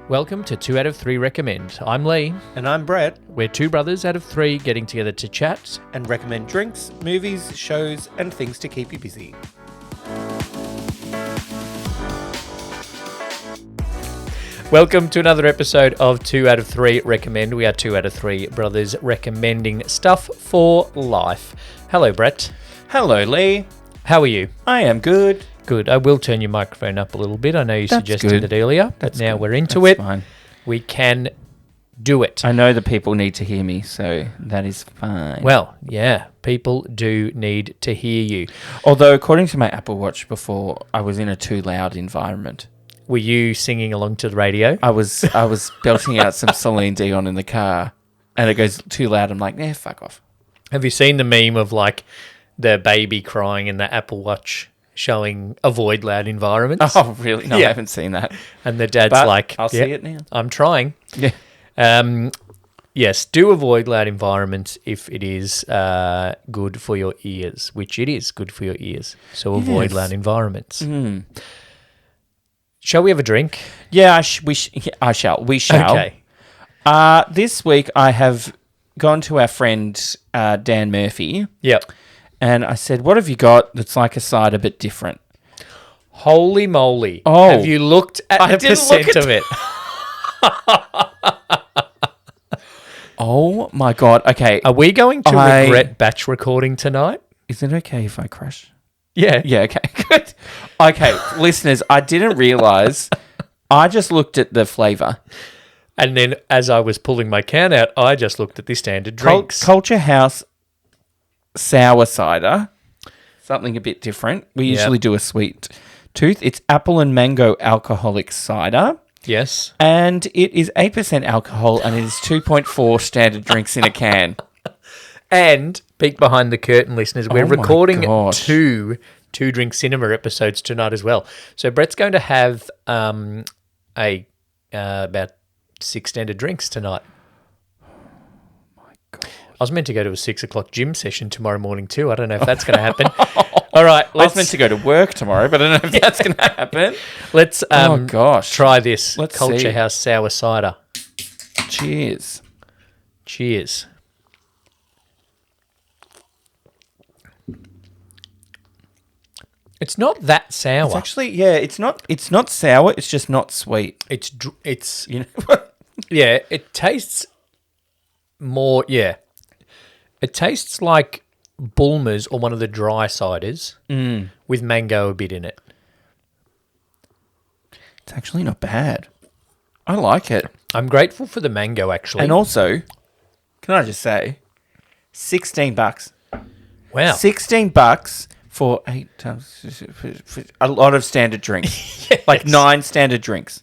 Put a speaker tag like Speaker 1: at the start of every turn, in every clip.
Speaker 1: Welcome to 2 out of 3 Recommend. I'm Lee.
Speaker 2: And I'm Brett.
Speaker 1: We're two brothers out of three getting together to chat
Speaker 2: And recommend drinks, movies, shows, and things to keep you busy.
Speaker 1: Welcome to another episode of 2 out of 3 Recommend. We are 2 out of 3 brothers recommending stuff for life. Hello, Brett.
Speaker 2: Hello, Lee.
Speaker 1: How are you?
Speaker 2: I am good.
Speaker 1: Good. I will turn your microphone up a little bit. I know you
Speaker 2: That's
Speaker 1: suggested
Speaker 2: good.
Speaker 1: it earlier, but now we're into it.
Speaker 2: Fine.
Speaker 1: We can do it.
Speaker 3: I know the people need to hear me, so that is fine.
Speaker 1: Well, yeah, people do need to hear you.
Speaker 3: Although, according to my Apple Watch before, I was in a too loud environment.
Speaker 1: Were you singing along to the radio?
Speaker 3: I was belting out some Celine Dion in the car, and it goes too loud. I'm like, fuck off.
Speaker 1: Have you seen the meme of like the baby crying in the Apple Watch showing avoid loud environments?
Speaker 3: Oh, really? No,
Speaker 1: Yeah.
Speaker 3: I haven't seen that.
Speaker 1: And the dad's
Speaker 3: But
Speaker 1: like,
Speaker 3: I'll see it now.
Speaker 1: I'm trying.
Speaker 3: Yeah.
Speaker 1: Yes, do avoid loud environments if it is good for your ears, which it is good for your ears. So avoid
Speaker 3: Yes.
Speaker 1: loud environments. Shall we have a drink?
Speaker 3: Yeah, I shall. We shall.
Speaker 1: Okay.
Speaker 3: This week, I have gone to our friend Dan Murphy,
Speaker 1: Yep.
Speaker 3: and I said, what have you got that's like a cider but different?
Speaker 1: Holy moly.
Speaker 3: Oh.
Speaker 1: Have you looked at
Speaker 3: I
Speaker 1: the
Speaker 3: didn't look
Speaker 1: percent
Speaker 3: at
Speaker 1: of it?
Speaker 3: Oh, my God. Okay.
Speaker 1: Are we going to
Speaker 3: I-
Speaker 1: regret batch recording tonight?
Speaker 3: Is it okay if I crush?
Speaker 1: Yeah.
Speaker 3: Yeah, okay, good. Okay, listeners, I didn't realise. I just looked at the flavour.
Speaker 1: And then as I was pulling my can out, I just looked at the standard drinks.
Speaker 3: Culture House Sour Cider. Something a bit different. We usually do a sweet tooth. It's apple and mango alcoholic cider.
Speaker 1: Yes.
Speaker 3: And it is 8% alcohol and it is 2.4 standard drinks in a can.
Speaker 1: And peek behind the curtain, listeners. We're
Speaker 3: Oh my
Speaker 1: recording
Speaker 3: gosh.
Speaker 1: two Drink Cinema episodes tonight as well. So Brett's going to have about 6 standard drinks tonight. I was meant to go to a 6 o'clock gym session tomorrow morning too. I don't know if that's going to happen. All right,
Speaker 3: I was meant to go to work tomorrow, but I don't know if that's going to happen.
Speaker 1: let's
Speaker 3: Oh, gosh.
Speaker 1: try this
Speaker 3: Let's
Speaker 1: Culture
Speaker 3: see.
Speaker 1: House Sour Cider.
Speaker 3: Cheers.
Speaker 1: Cheers. It's not that sour.
Speaker 3: It's actually, yeah, it's not sour, it's just not sweet.
Speaker 1: It's
Speaker 3: You know?
Speaker 1: yeah. It tastes more. Yeah, it tastes like Bulmers or one of the dry ciders with mango a bit in it.
Speaker 3: It's actually not bad. I like it.
Speaker 1: I'm grateful for the mango actually.
Speaker 3: And also, can I just say, $16.
Speaker 1: Wow.
Speaker 3: $16 for 8 times a lot of standard drinks. Like 9 standard drinks.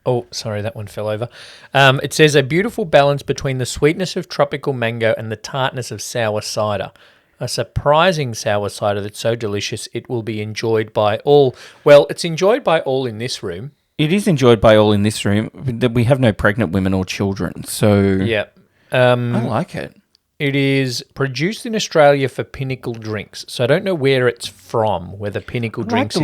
Speaker 1: Oh, sorry, that one fell over. It says a beautiful balance between the sweetness of tropical mango and the tartness of sour cider. A surprising sour cider that's so delicious it will be enjoyed by all. Well, it's enjoyed by all in this room.
Speaker 3: It is enjoyed by all in this room. We have no pregnant women or children, so
Speaker 1: Yeah.
Speaker 3: I like it.
Speaker 1: It is produced in Australia for Pinnacle Drinks. So I don't know where it's from, whether Pinnacle Drinks
Speaker 3: I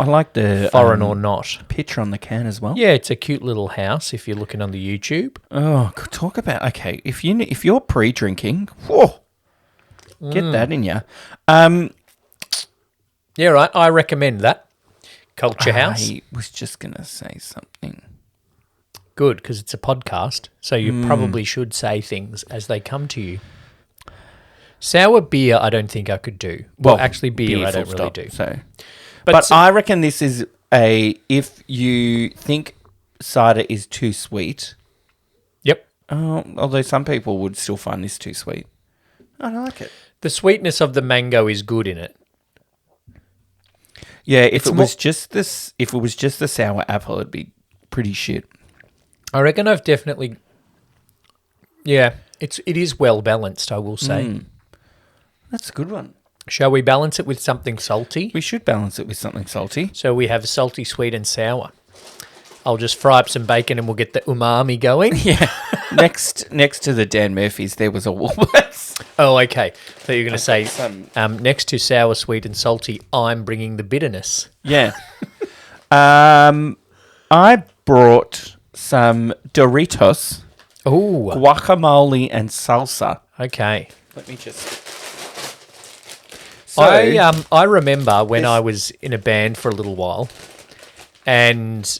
Speaker 3: like the
Speaker 1: foreign or not.
Speaker 3: picture on the can as well.
Speaker 1: Yeah, it's a cute little house if you're looking on the YouTube.
Speaker 3: Oh, talk about okay. If you're pre-drinking, whoa, get that in you.
Speaker 1: Yeah, right. I recommend that. Culture House.
Speaker 3: I was just gonna say something.
Speaker 1: Good, because it's a podcast, so you probably should say things as they come to you. Sour beer, I don't think I could do. Well, actually, beer I don't really do.
Speaker 3: So,
Speaker 1: But
Speaker 3: but I reckon this is if you think cider is too sweet.
Speaker 1: Yep.
Speaker 3: Although some people would still find this too sweet. I like it.
Speaker 1: The sweetness of the mango is good in it.
Speaker 3: Yeah, if it was just the sour apple, it'd be pretty shit.
Speaker 1: I reckon I've definitely... Yeah, it is well balanced, I will say.
Speaker 3: That's a good one.
Speaker 1: Shall we balance it with something salty?
Speaker 3: We should balance it with something salty.
Speaker 1: So we have salty, sweet, and sour. I'll just fry up some bacon and we'll get the umami going.
Speaker 3: Yeah. next to the Dan Murphys, there was a Woolworths.
Speaker 1: Oh, okay. So you're going to say,
Speaker 3: some-
Speaker 1: next to sour, sweet, and salty, I'm bringing the bitterness.
Speaker 3: Yeah. I brought some Doritos
Speaker 1: Oh,
Speaker 3: Guacamole and Salsa.
Speaker 1: okay.
Speaker 3: Let me just...
Speaker 1: I remember when I was in a band for a little while, and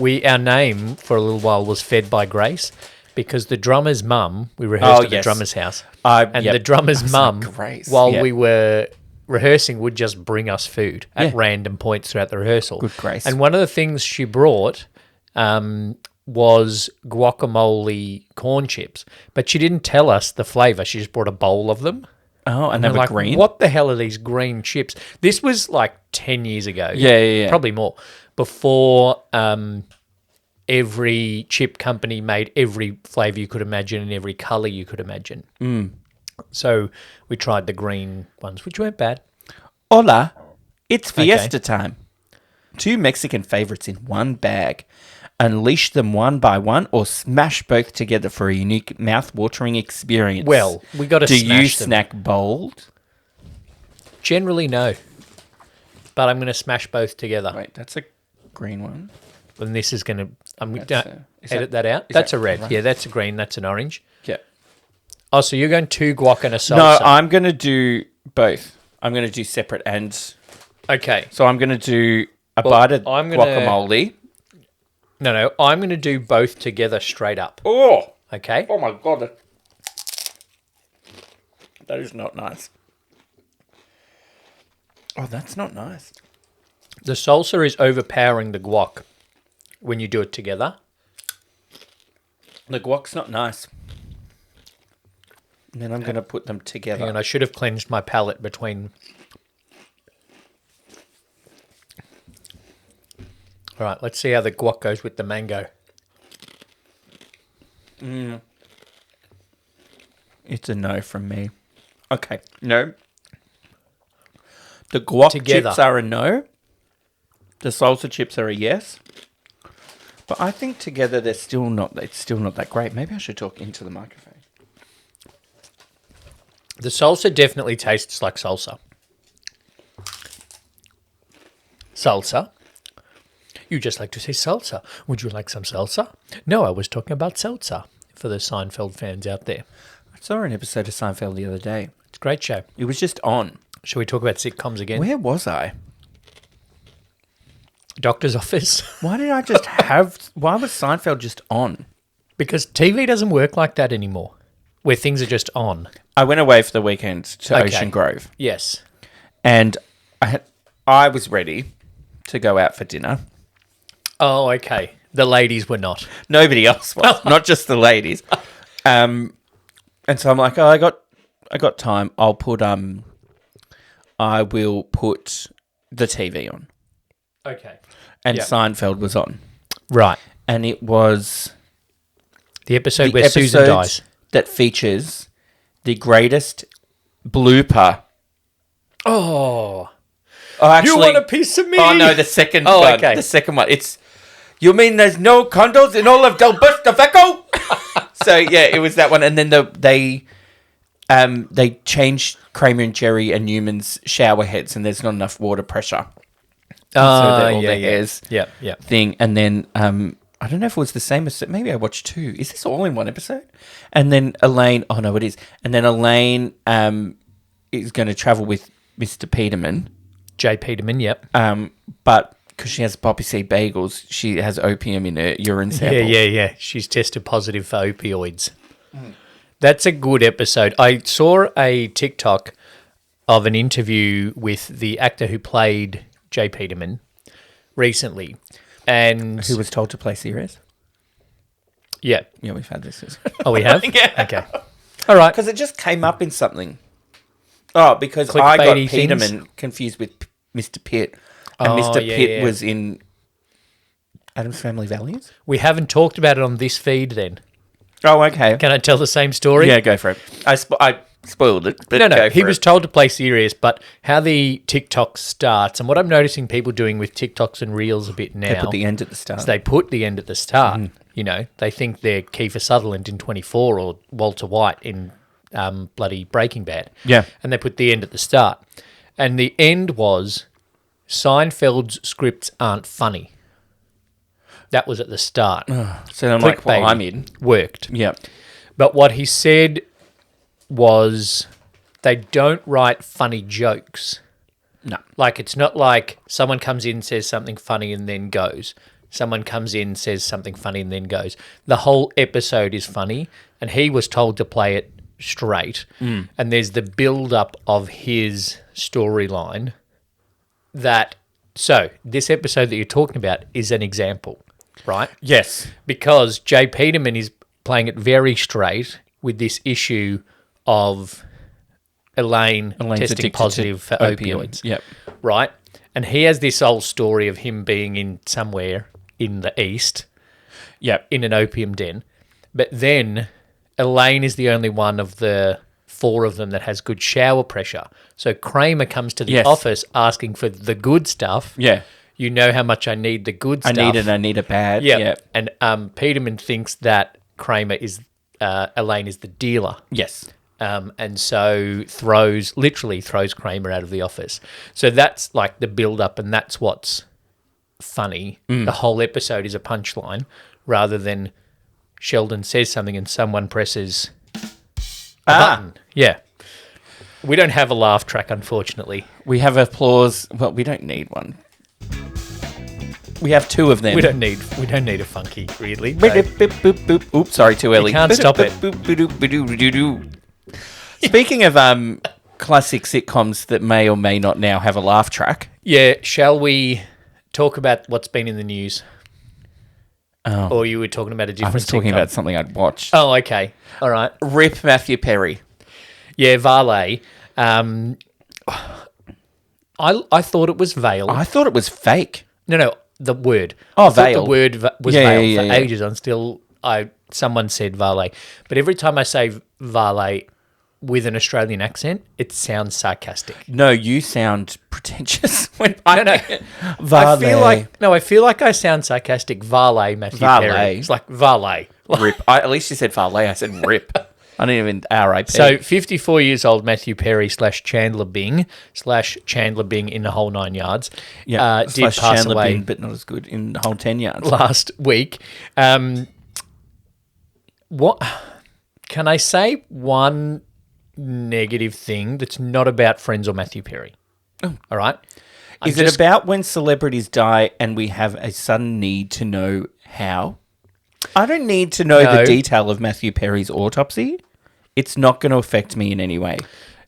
Speaker 1: our name for a little while was Fed by Grace, because the drummer's mum, we rehearsed at the drummer's house, the drummer's mum,
Speaker 3: Grace.
Speaker 1: while we were rehearsing, would just bring us food at random points throughout the rehearsal.
Speaker 3: Good Grace.
Speaker 1: And one of the things she brought was guacamole corn chips, but she didn't tell us the flavour. She just brought a bowl of them.
Speaker 3: Oh, and they were
Speaker 1: like,
Speaker 3: green?
Speaker 1: What the hell are these green chips? This was like 10 years ago.
Speaker 3: Yeah.
Speaker 1: Probably more. Before every chip company made every flavour you could imagine and every colour you could imagine. So we tried the green ones, which weren't bad.
Speaker 3: Hola, it's fiesta time. 2 Mexican favorites in one bag. Unleash them one by one or smash both together for a unique mouth-watering experience.
Speaker 1: Well, we got to smash them.
Speaker 3: Do you snack bold?
Speaker 1: Generally, no. But I'm going to smash both together.
Speaker 3: Wait, that's a green one.
Speaker 1: And this is going to... I'm going to
Speaker 3: is
Speaker 1: edit that out. That's a red.
Speaker 3: right?
Speaker 1: Yeah, that's a green. That's an orange.
Speaker 3: Yeah.
Speaker 1: Oh, so you're going 2 guac and a salsa.
Speaker 3: No, I'm going to do both. I'm going to do separate and...
Speaker 1: Okay.
Speaker 3: So I'm going to do a bite of guacamole.
Speaker 1: No, I'm going to do both together straight up.
Speaker 3: Oh!
Speaker 1: Okay?
Speaker 3: Oh my God. That is not nice. Oh, that's not nice.
Speaker 1: The salsa is overpowering the guac when you do it together.
Speaker 3: The guac's not nice. And then I'm going to put them together.
Speaker 1: And I should have cleansed my palate between... All right, let's see how the guac goes with the mango.
Speaker 3: It's a no from me. Okay, no. The guac
Speaker 1: Together.
Speaker 3: chips are a no. The salsa chips are a yes. But I think together it's still not that great. Maybe I should talk into the microphone.
Speaker 1: The salsa definitely tastes like salsa. Salsa? You just like to say salsa. Would you like some salsa? No, I was talking about salsa for the Seinfeld fans out there.
Speaker 3: I saw an episode of Seinfeld the other day.
Speaker 1: It's a great show.
Speaker 3: It was just on.
Speaker 1: Shall we talk about sitcoms again?
Speaker 3: Where was I?
Speaker 1: Doctor's Office.
Speaker 3: Why did I just why was Seinfeld just on?
Speaker 1: Because TV doesn't work like that anymore, where things are just on.
Speaker 3: I went away for the weekend to
Speaker 1: Okay.
Speaker 3: Ocean Grove.
Speaker 1: Yes.
Speaker 3: And I was ready to go out for dinner.
Speaker 1: Oh, okay. The ladies were not.
Speaker 3: Nobody else was, not just the ladies. And so I'm like, oh, I got time. I will put the TV on.
Speaker 1: Okay.
Speaker 3: And
Speaker 1: Yep.
Speaker 3: Seinfeld was on.
Speaker 1: Right.
Speaker 3: And it was
Speaker 1: The episode
Speaker 3: the
Speaker 1: where Susan
Speaker 3: episode
Speaker 1: dies.
Speaker 3: that features the greatest blooper.
Speaker 1: Oh.
Speaker 3: Oh, actually,
Speaker 1: You want a piece of me?
Speaker 3: Oh no, the second
Speaker 1: Oh,
Speaker 3: one.
Speaker 1: okay.
Speaker 3: The second one. It's you mean there's no condos in all of Del Bosco? So yeah, it was that one, and then they changed Kramer and Jerry and Newman's shower heads, and there's not enough water pressure. So they're all their hairs
Speaker 1: Yeah.
Speaker 3: thing, and then I don't know if it was the same as maybe I watched 2. Is this all in one episode? And then Elaine. Oh no, it is. And then Elaine is going to travel with Mr. Peterman.
Speaker 1: J. Peterman, yep.
Speaker 3: But because she has poppy seed bagels, she has opium in her urine sample.
Speaker 1: Yeah. She's tested positive for opioids. That's a good episode. I saw a TikTok of an interview with the actor who played J. Peterman recently. And
Speaker 3: Who was told to play serious?
Speaker 1: yeah.
Speaker 3: Yeah, we've had this.
Speaker 1: Oh, we have?
Speaker 3: Yeah.
Speaker 1: Okay. All right.
Speaker 3: Because it just came up in something. Oh, because I got
Speaker 1: Clickbaity
Speaker 3: Peterman
Speaker 1: things?
Speaker 3: confused with Mr. Pitt. And
Speaker 1: Oh,
Speaker 3: Mr.
Speaker 1: yeah,
Speaker 3: Pitt
Speaker 1: yeah.
Speaker 3: was in Adam's Family Values?
Speaker 1: We haven't talked about it on this feed then.
Speaker 3: Oh, okay.
Speaker 1: Can I tell the same story?
Speaker 3: Yeah, go for it. I spoiled it, but
Speaker 1: No,
Speaker 3: go
Speaker 1: he
Speaker 3: for
Speaker 1: was
Speaker 3: it.
Speaker 1: told to play serious, but how the TikTok starts, and what I'm noticing people doing with TikToks and Reels a bit now,
Speaker 3: They put the end at the start.
Speaker 1: is they put the end at the start. You know, they think they're Kiefer Sutherland in 24 or Walter White in bloody Breaking Bad.
Speaker 3: Yeah.
Speaker 1: And they put the end at the start. And the end was Seinfeld's scripts aren't funny. That was at the start.
Speaker 3: So I'm like, well,
Speaker 1: Clickbaiting
Speaker 3: I'm in.
Speaker 1: Worked.
Speaker 3: Yep.
Speaker 1: But what he said was they don't write funny jokes.
Speaker 3: No.
Speaker 1: Like, it's not like someone comes in, says something funny, and then goes. Someone comes in, says something funny, and then goes. The whole episode is funny, and he was told to play it straight. And there's the build-up of his storyline that... So, this episode that you're talking about is an example, right?
Speaker 3: Yes.
Speaker 1: Because Jay Peterman is playing it very straight with this issue of Elaine
Speaker 3: Elaine's
Speaker 1: testing
Speaker 3: addicted
Speaker 1: positive
Speaker 3: to
Speaker 1: for
Speaker 3: opium.
Speaker 1: opioids.
Speaker 3: Yep.
Speaker 1: Right? And he has this whole story of him being in somewhere in the east
Speaker 3: Yep.
Speaker 1: in an opium den. But then Elaine is the only one of the four of them that has good shower pressure. So Kramer comes to the
Speaker 3: Yes.
Speaker 1: office asking for the good stuff.
Speaker 3: Yeah.
Speaker 1: You know how much I need the good
Speaker 3: I
Speaker 1: stuff.
Speaker 3: need it. I need it bad.
Speaker 1: Yeah.
Speaker 3: Yep.
Speaker 1: And Peterman thinks that Kramer is Elaine is the dealer.
Speaker 3: Yes.
Speaker 1: And so literally throws Kramer out of the office. So that's like the build up, and that's what's funny. The whole episode is a punchline rather than Sheldon says something and someone presses a button. Yeah. We don't have a laugh track, unfortunately.
Speaker 3: We have applause. Well, we don't need one. We have two of them.
Speaker 1: We don't need a funky, really.
Speaker 3: Boop, boop, boop, boop. Oops, sorry, too early.
Speaker 1: can't stop it.
Speaker 3: Boop, boop, boop, boop, boop, boop. Speaking of classic sitcoms that may or may not now have a laugh track.
Speaker 1: Yeah, shall we talk about what's been in the news?
Speaker 3: Oh,
Speaker 1: Or you were talking about a different
Speaker 3: I was talking
Speaker 1: sitcom?
Speaker 3: about something I'd watched.
Speaker 1: Oh, okay. All right.
Speaker 3: Rip Matthew Perry.
Speaker 1: Yeah, Vale. I thought it was Vale.
Speaker 3: I thought it was fake.
Speaker 1: No, the word.
Speaker 3: Oh,
Speaker 1: I thought
Speaker 3: Vale.
Speaker 1: the word was
Speaker 3: Yeah,
Speaker 1: Vale
Speaker 3: yeah,
Speaker 1: for
Speaker 3: yeah.
Speaker 1: ages. Someone said Vale. But every time I say Vale with an Australian accent, it sounds sarcastic.
Speaker 3: No, you sound pretentious. When
Speaker 1: No.
Speaker 3: Vale.
Speaker 1: I feel like I sound sarcastic. Vale, Matthew
Speaker 3: Vale.
Speaker 1: Perry. It's like Vale.
Speaker 3: Rip. At least you said Vale. I said rip. I didn't even RIP.
Speaker 1: So, 54 years old Matthew Perry / Chandler Bing / Chandler Bing in the whole 9 yards.
Speaker 3: yeah,
Speaker 1: Did
Speaker 3: slash
Speaker 1: pass
Speaker 3: Chandler
Speaker 1: away
Speaker 3: Bing, but not as good in the whole 10 yards.
Speaker 1: last week. What can I say? One negative thing that's not about Friends or Matthew Perry. All right.
Speaker 3: Is it about when celebrities die and we have a sudden need to know how? I don't need to know
Speaker 1: No.
Speaker 3: the detail of Matthew Perry's autopsy. It's not going to affect me in any way.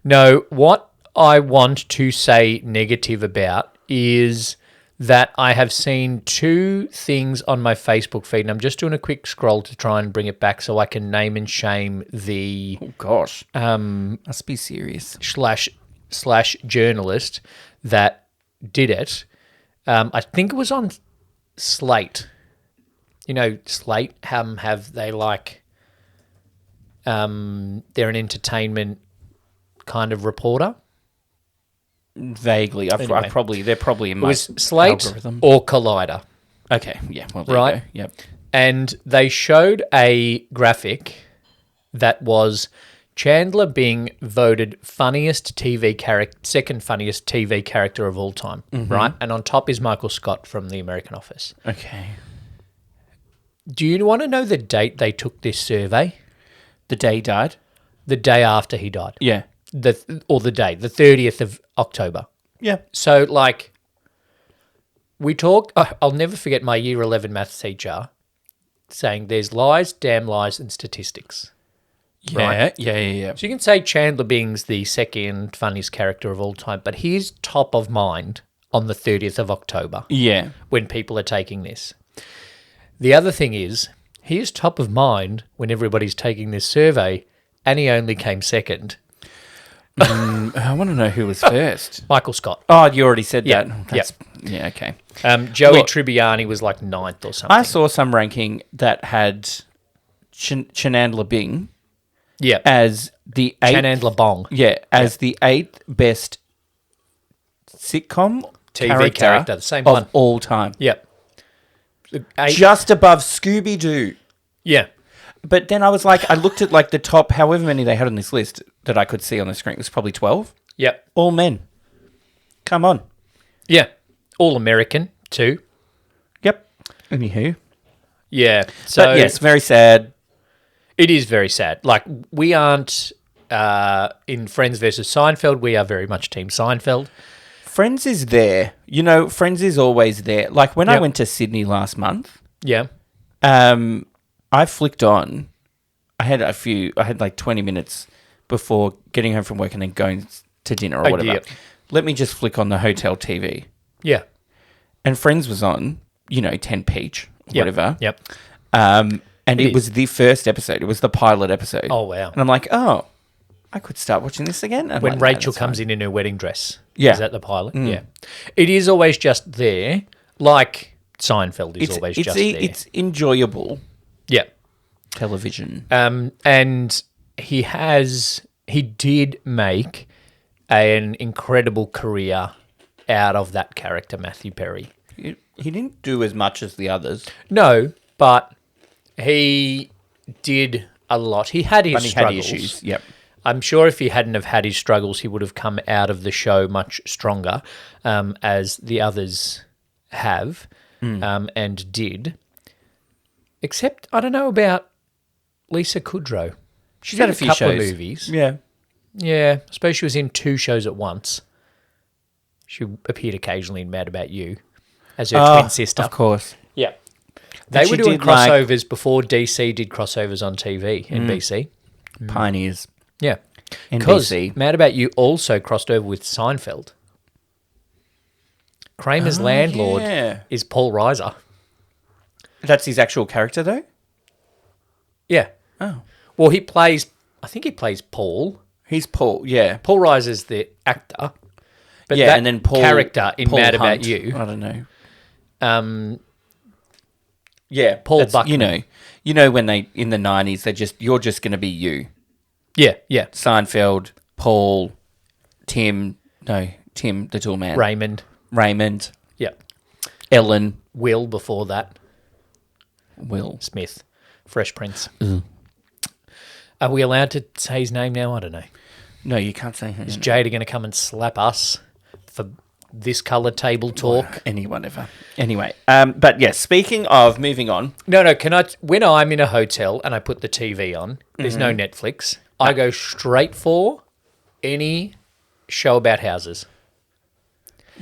Speaker 1: No, what I want to say negative about is that I have seen two things on my Facebook feed, and I'm just doing a quick scroll to try and bring it back so I can name and shame the
Speaker 3: Oh, gosh. Must be serious.
Speaker 1: slash journalist that did it. I think it was on Slate. You know, Slate have they like they're an entertainment kind of reporter.
Speaker 3: Vaguely.
Speaker 1: Anyway.
Speaker 3: They're probably in
Speaker 1: It
Speaker 3: my
Speaker 1: was Slate
Speaker 3: algorithm.
Speaker 1: or Collider.
Speaker 3: Okay, yeah. Well, there
Speaker 1: Right.
Speaker 3: you go. Yep.
Speaker 1: And they showed a graphic that was Chandler Bing voted funniest TV character, second funniest TV character of all time, right? And on top is Michael Scott from The American Office.
Speaker 3: Okay.
Speaker 1: Do you want to know the date they took this survey?
Speaker 3: The day he died?
Speaker 1: The day after he died.
Speaker 3: Yeah.
Speaker 1: The 30th of October.
Speaker 3: Yeah.
Speaker 1: So, like, we talk. I'll never forget my year 11 maths teacher saying there's lies, damn lies, and statistics.
Speaker 3: Yeah.
Speaker 1: Right.
Speaker 3: Yeah.
Speaker 1: So you can say Chandler Bing's the second funniest character of all time, but he's top of mind on the 30th of October
Speaker 3: Yeah.
Speaker 1: when people are taking this. The other thing is, he is top of mind when everybody's taking this survey, and he only came second.
Speaker 3: I want to know who was first.
Speaker 1: Michael Scott.
Speaker 3: Oh, you already said
Speaker 1: Yeah,
Speaker 3: that. Yeah, okay.
Speaker 1: Joey
Speaker 3: Look,
Speaker 1: Tribbiani was like ninth or something.
Speaker 3: I saw some ranking that had Chandler Bing
Speaker 1: Yeah.
Speaker 3: as the eighth.
Speaker 1: Chandler Bong.
Speaker 3: As the eighth best sitcom
Speaker 1: TV character, the same
Speaker 3: of
Speaker 1: one.
Speaker 3: all time.
Speaker 1: Yep.
Speaker 3: Just above Scooby Doo.
Speaker 1: Yeah.
Speaker 3: But then I was like, I looked at like the top, however many they had on this list that I could see on the screen. It was probably 12.
Speaker 1: Yep.
Speaker 3: All men. Come on.
Speaker 1: Yeah. All American too.
Speaker 3: Yep. Anywho.
Speaker 1: Yeah. So
Speaker 3: But yes, very sad.
Speaker 1: it is very sad. Like, we aren't in Friends versus Seinfeld. We are very much Team Seinfeld.
Speaker 3: Friends is there. You know, Friends is always there. Like when I
Speaker 1: Yep.
Speaker 3: went to Sydney last month,
Speaker 1: Yeah.
Speaker 3: I flicked on. I had like 20 minutes before getting home from work and then going to dinner or
Speaker 1: Oh,
Speaker 3: whatever.
Speaker 1: yeah.
Speaker 3: Let me just flick on the hotel TV.
Speaker 1: Yeah.
Speaker 3: And Friends was on, 10 peach,
Speaker 1: Yep.
Speaker 3: whatever.
Speaker 1: Yep.
Speaker 3: And
Speaker 1: It
Speaker 3: it was the first episode. It was the pilot episode.
Speaker 1: Oh, wow.
Speaker 3: And I'm like, oh, I could start watching this again. And
Speaker 1: When
Speaker 3: like, no,
Speaker 1: Rachel
Speaker 3: that's
Speaker 1: comes
Speaker 3: fine.
Speaker 1: in her wedding dress.
Speaker 3: Yeah.
Speaker 1: Is that the pilot? Yeah. It is always just there. Like Seinfeld is always just there.
Speaker 3: It's enjoyable
Speaker 1: Yeah.
Speaker 3: television.
Speaker 1: And he did make an incredible career out of that character, Matthew Perry.
Speaker 3: He didn't do as much as the others.
Speaker 1: No, but he did a lot. He had his
Speaker 3: But he
Speaker 1: struggles.
Speaker 3: had issues. Yep.
Speaker 1: I'm sure if he hadn't have had his struggles, he would have come out of the show much stronger, as the others have and did. Except, I don't know about Lisa Kudrow. She's had a
Speaker 3: few
Speaker 1: couple of
Speaker 3: shows.
Speaker 1: movies.
Speaker 3: Yeah.
Speaker 1: Yeah, I suppose she was in 2 shows at once. She appeared occasionally in Mad About You as her twin sister.
Speaker 3: Of course.
Speaker 1: Yeah. They
Speaker 3: she
Speaker 1: were doing
Speaker 3: did, like-
Speaker 1: crossovers before DC did crossovers on TV, NBC.
Speaker 3: Pioneers.
Speaker 1: Yeah. Because
Speaker 3: NBC.
Speaker 1: Mad About You also crossed over with Seinfeld. Kramer's landlord
Speaker 3: yeah.
Speaker 1: is Paul Reiser.
Speaker 3: That's his actual character, though?
Speaker 1: Yeah.
Speaker 3: Oh.
Speaker 1: Well, I think he plays Paul.
Speaker 3: He's Paul, yeah.
Speaker 1: Paul Reiser's the actor. But
Speaker 3: yeah,
Speaker 1: that
Speaker 3: and then Paul...
Speaker 1: character in
Speaker 3: Paul
Speaker 1: Mad
Speaker 3: Hunt.
Speaker 1: About You,
Speaker 3: I don't know.
Speaker 1: yeah, Paul
Speaker 3: That's-
Speaker 1: Buckman.
Speaker 3: You know when they, in the 90s, you're just going to be you.
Speaker 1: Yeah, yeah.
Speaker 3: Seinfeld, Paul, Tim, the tool man. Raymond,
Speaker 1: Yeah.
Speaker 3: Ellen,
Speaker 1: Will before that.
Speaker 3: Will.
Speaker 1: Smith. Fresh Prince. Are we allowed to say his name now? I don't know.
Speaker 3: No, you can't say him.
Speaker 1: Is Jada going to come and slap us for this colour table talk?
Speaker 3: Whatever. Anyway, but yes, speaking of moving on.
Speaker 1: No, when I'm in a hotel and I put the TV on, there's no Netflix. I go straight for any show about houses.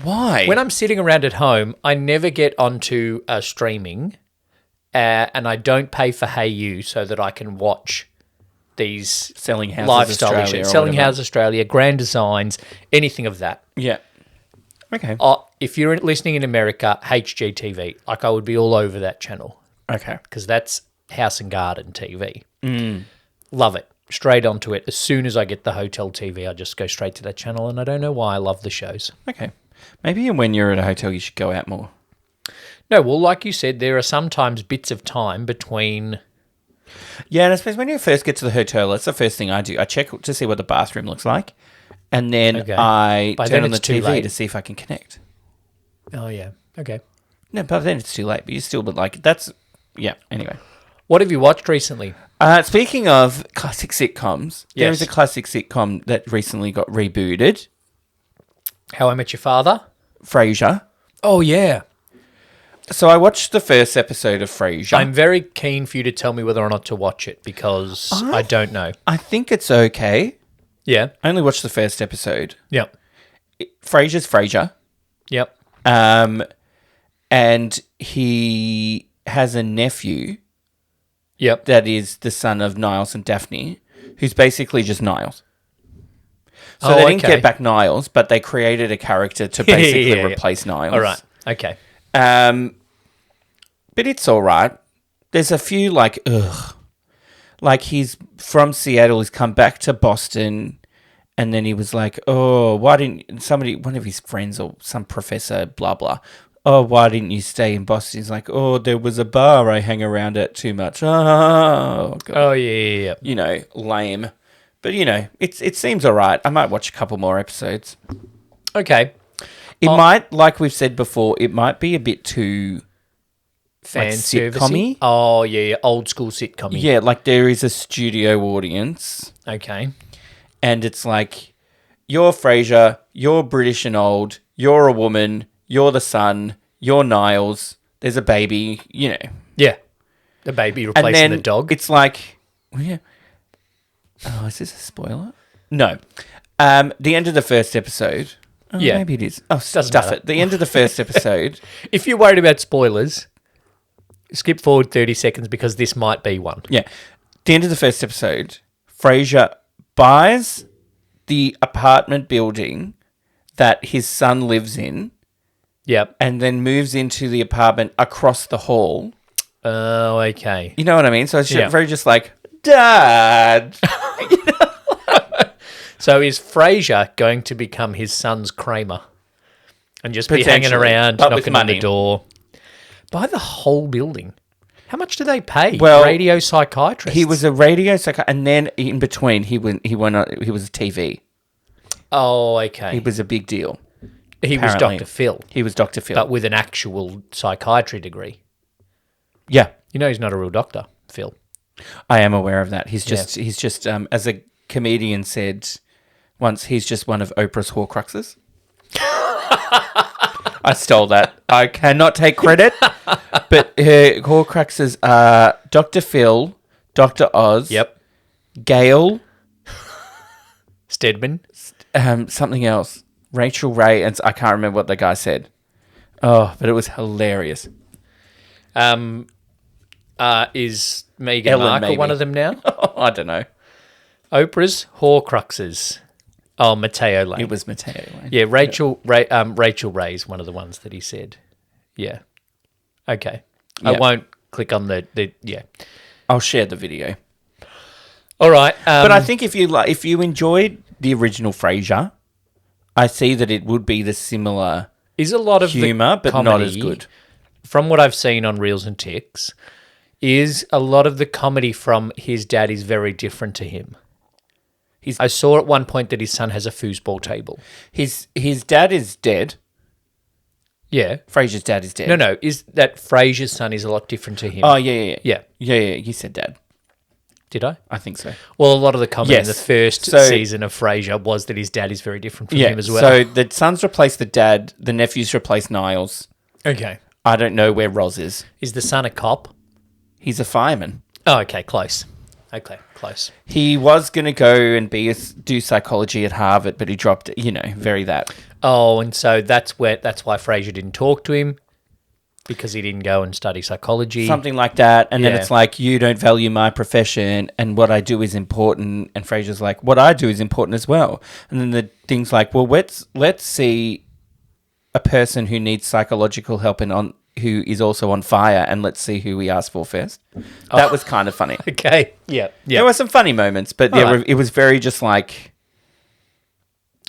Speaker 3: Why?
Speaker 1: When I'm sitting around at home, I never get onto streaming, and I don't pay for Hey You so that I can watch these
Speaker 3: Selling Houses
Speaker 1: lifestyle
Speaker 3: Australia
Speaker 1: issues.
Speaker 3: or
Speaker 1: Selling
Speaker 3: whatever.
Speaker 1: Houses Australia, Grand Designs, anything of that.
Speaker 3: Yeah. Okay.
Speaker 1: If you're listening in America, HGTV, like I would be all over that channel
Speaker 3: Okay.
Speaker 1: because that's House and Garden TV. Love it. Straight onto it. As soon as I get the hotel TV, I just go straight to that channel, and I don't know why I love the shows.
Speaker 3: Okay. Maybe when you're at a hotel, you should go out more.
Speaker 1: No, well, like you said, there are sometimes bits of time between...
Speaker 3: Yeah, and I suppose when you first get to the hotel, that's the first thing I do. I check to see what the bathroom looks like, and then
Speaker 1: Okay.
Speaker 3: I
Speaker 1: By
Speaker 3: turn
Speaker 1: then
Speaker 3: on the
Speaker 1: it's too
Speaker 3: TV
Speaker 1: late.
Speaker 3: to see if I can connect.
Speaker 1: Oh, yeah. Okay.
Speaker 3: No, but then it's too late. But you still, but like that's yeah. Anyway,
Speaker 1: What have you watched recently?
Speaker 3: speaking of classic sitcoms, there
Speaker 1: Yes.
Speaker 3: is a classic sitcom that recently got rebooted.
Speaker 1: How I Met Your Father?
Speaker 3: Frasier.
Speaker 1: Oh, yeah.
Speaker 3: So I watched the first episode of Frasier.
Speaker 1: I'm very keen for you to tell me whether or not to watch it because I don't know.
Speaker 3: I think it's okay.
Speaker 1: Yeah.
Speaker 3: I only watched the first episode.
Speaker 1: Yep.
Speaker 3: Frasier's Frasier.
Speaker 1: Yep.
Speaker 3: And he has a nephew
Speaker 1: Yep.
Speaker 3: that is the son of Niles and Daphne, who's basically just Niles. So
Speaker 1: Oh,
Speaker 3: they didn't
Speaker 1: okay.
Speaker 3: get back Niles, but they created a character to basically
Speaker 1: Yeah.
Speaker 3: replace Niles.
Speaker 1: All right. Okay.
Speaker 3: But it's all right. There's a few like, ugh. Like he's from Seattle, he's come back to Boston, and then he was like, oh, why didn't one of his friends or some professor, blah, blah. Oh, why didn't you stay in Boston? He's like, oh, there was a bar I hang around at too much. Oh, God.
Speaker 1: Oh, yeah.
Speaker 3: You know, lame. But, you know, it seems all right. I might watch a couple more episodes.
Speaker 1: Okay.
Speaker 3: It might, like we've said before, it might be a bit too
Speaker 1: Fan
Speaker 3: like
Speaker 1: servicey.
Speaker 3: sitcom-y.
Speaker 1: Oh, yeah. Old school sitcom.
Speaker 3: Yeah, like there is a studio audience,
Speaker 1: Okay.
Speaker 3: and it's like, you're Frasier, you're British and old, you're a woman, you're the son, you're Niles, there's a baby, you know.
Speaker 1: Yeah. The baby
Speaker 3: And
Speaker 1: replacing
Speaker 3: then
Speaker 1: the dog.
Speaker 3: it's like, well, yeah. Oh, is this a spoiler? No. The end of the first episode. Oh,
Speaker 1: Yeah.
Speaker 3: maybe it is. Oh,
Speaker 1: Doesn't
Speaker 3: stuff
Speaker 1: matter.
Speaker 3: it. The end of the first episode.
Speaker 1: If you're worried about spoilers, skip forward 30 seconds because this might be one.
Speaker 3: Yeah. The end of the first episode, Frasier buys the apartment building that his son lives in
Speaker 1: Yep.
Speaker 3: and then moves into the apartment across the hall.
Speaker 1: Oh, okay.
Speaker 3: You know what I mean? So it's
Speaker 1: Yeah.
Speaker 3: very just like, Dad.
Speaker 1: So is Frasier going to become his son's Kramer and just be hanging
Speaker 3: Potentially,
Speaker 1: around,
Speaker 3: but with
Speaker 1: knocking on the
Speaker 3: money.
Speaker 1: door? Buy the whole building. How much do they pay?
Speaker 3: Well,
Speaker 1: Radio psychiatrist.
Speaker 3: He was a radio psychiatrist, and then in between, he was a TV.
Speaker 1: Oh, okay.
Speaker 3: He was a big deal.
Speaker 1: He was
Speaker 3: apparently.
Speaker 1: Dr. Phil,
Speaker 3: He was Dr. Phil.
Speaker 1: but with an actual psychiatry degree.
Speaker 3: Yeah,
Speaker 1: You know he's not a real doctor, Phil.
Speaker 3: I am aware of that. He's just as a comedian said once, he's just one of Oprah's Horcruxes. I stole that. I cannot take credit, but her Horcruxes are Dr. Phil, Dr. Oz,
Speaker 1: Yep.
Speaker 3: Gail,
Speaker 1: Stedman.
Speaker 3: something else, Rachel Ray, and I can't remember what the guy said. Oh, but it was hilarious.
Speaker 1: Is Meghan
Speaker 3: Ellen,
Speaker 1: Markle
Speaker 3: maybe.
Speaker 1: one of them now?
Speaker 3: I don't know.
Speaker 1: Oprah's Horcruxes. Oh, Mateo Lane.
Speaker 3: It was Mateo.
Speaker 1: Yeah, Rachel Ray's one of the ones that he said. Yeah. Okay. I
Speaker 3: Yeah.
Speaker 1: won't click on the yeah.
Speaker 3: I'll share the video.
Speaker 1: All right.
Speaker 3: But I think if you enjoyed the original Frasier, I see that it would be the similar
Speaker 1: is a lot of
Speaker 3: humor,
Speaker 1: the
Speaker 3: but not as
Speaker 1: comedy,
Speaker 3: good.
Speaker 1: From what I've seen on Reels and Ticks, is a lot of the comedy from his dad is very different to him. I saw at one point that his son has a foosball table.
Speaker 3: His dad is dead.
Speaker 1: Yeah.
Speaker 3: Frasier's dad is dead.
Speaker 1: No. Is that Frasier's son is a lot different to him?
Speaker 3: Oh, yeah.
Speaker 1: Yeah.
Speaker 3: Yeah. You said dad.
Speaker 1: Did I?
Speaker 3: I think so.
Speaker 1: Well, a lot of the comedy in the
Speaker 3: Yes.
Speaker 1: first
Speaker 3: So-
Speaker 1: season of Frasier was that his dad is very different from
Speaker 3: Yeah.
Speaker 1: him as well.
Speaker 3: So the sons replace the dad. The nephews replace Niles.
Speaker 1: Okay.
Speaker 3: I don't know where Roz is.
Speaker 1: Is the son a cop?
Speaker 3: He's a fireman.
Speaker 1: Oh, okay, close. Okay, close.
Speaker 3: He was going to go and do psychology at Harvard, but he dropped it, very that.
Speaker 1: Oh, and so that's why Frasier didn't talk to him, because he didn't go and study psychology.
Speaker 3: Something like that. And then
Speaker 1: Yeah.
Speaker 3: it's like, you don't value my profession and what I do is important. And Frasier's like, what I do is important as well. And then the thing's like, well, let's see a person who needs psychological help and who is also on fire, and let's see who we ask for first. That was kind of funny.
Speaker 1: Okay. Yeah.
Speaker 3: There were some funny moments, but
Speaker 1: Alright.
Speaker 3: it was very just like